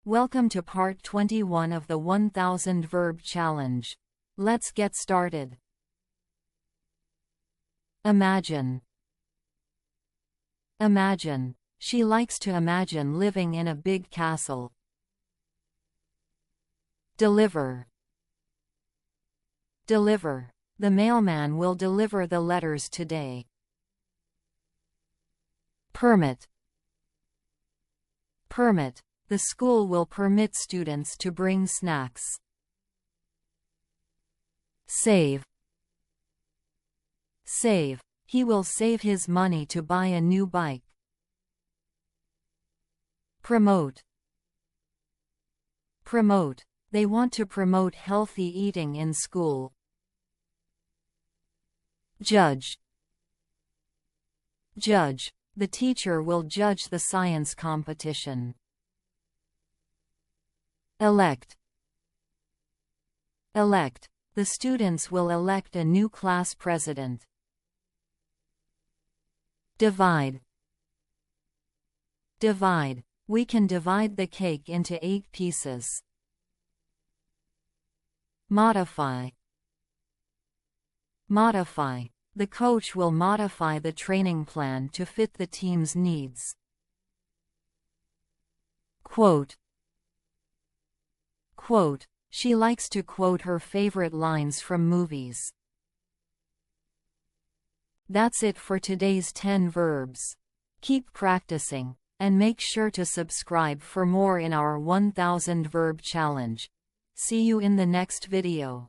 Welcome to part 21 of the 1000 Verb Challenge. Let's get started. Imagine. Imagine. She likes to imagine living in a big castle. Deliver. Deliver. The mailman will deliver the letters today. Permit. Permit. The school will permit students to bring snacks. Save. Save. He will save his money to buy a new bike. Promote. Promote. They want to promote healthy eating in school. Judge. Judge. The teacher will judge the science competition. Elect. Elect. The students will elect a new class president. Divide. Divide. We can divide the cake into 8 pieces. Modify. Modify. The coach will modify the training plan to fit the team's needs. Quote. Quote. She likes to quote her favorite lines from movies. That's it for today's 10 verbs. Keep practicing, and make sure to subscribe for more in our 1000 Verb Challenge. See you in the next video.